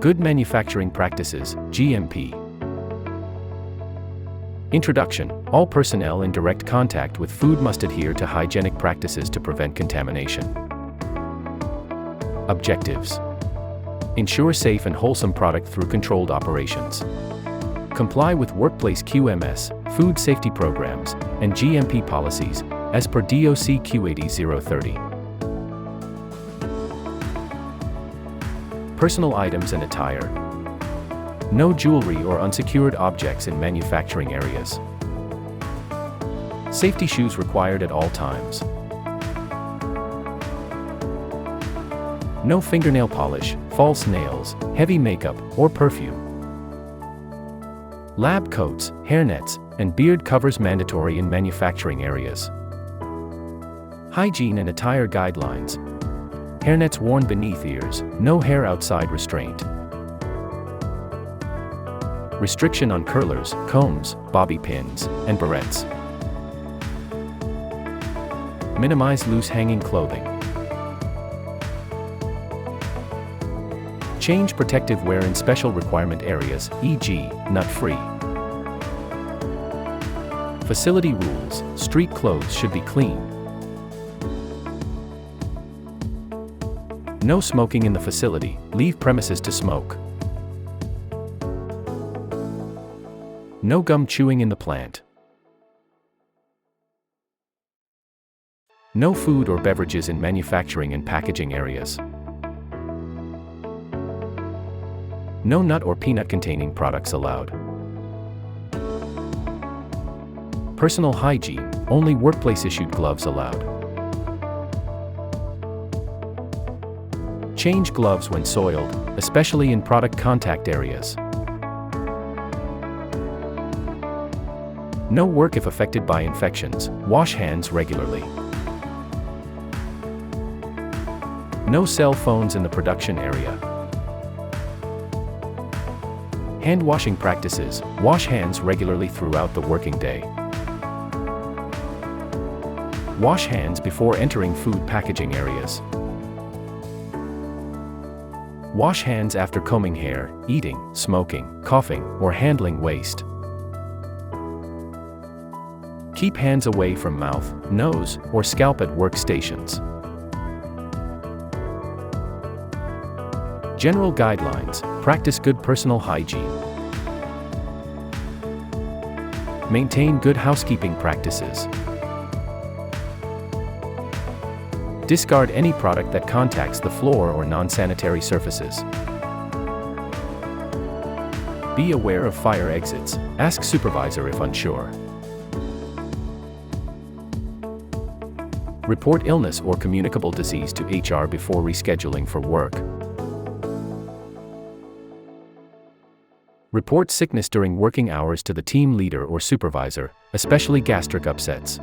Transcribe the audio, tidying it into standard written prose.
Good manufacturing practices, GMP. Introduction. All personnel in direct contact with food must adhere to hygienic practices to prevent contamination. Objectives. Ensure safe and wholesome product through controlled operations. Comply with workplace QMS, food safety programs, and GMP policies, as per DOC Q80-030. Personal items and attire. No jewelry or unsecured objects in manufacturing areas. Safety shoes required at all times. No fingernail polish, false nails, heavy makeup, or perfume. Lab coats, hairnets, and beard covers mandatory in manufacturing areas. Hygiene and attire guidelines. Hairnets worn beneath ears, no hair outside restraint. Restriction on curlers, combs, bobby pins, and barrettes. Minimize loose hanging clothing. Change protective wear in special requirement areas, e.g., nut-free. Facility rules. Street clothes should be clean. No smoking in the facility. Leave premises to smoke. No gum chewing in the plant. No food or beverages in manufacturing and packaging areas. No nut or peanut containing products allowed. Personal hygiene. Only workplace issued gloves allowed. Change gloves when soiled, especially in product contact areas. No work if affected by infections. Wash hands regularly. No cell phones in the production area. Hand washing practices. Wash hands regularly throughout the working day. Wash hands before entering food packaging areas. Wash hands after combing hair, eating, smoking, coughing, or handling waste. Keep hands away from mouth, nose, or scalp at workstations. General guidelines. Practice good personal hygiene. Maintain good housekeeping practices. Discard any product that contacts the floor or non-sanitary surfaces. Be aware of fire exits. Ask supervisor if unsure. Report illness or communicable disease to HR before rescheduling for work. Report sickness during working hours to the team leader or supervisor, especially gastric upsets.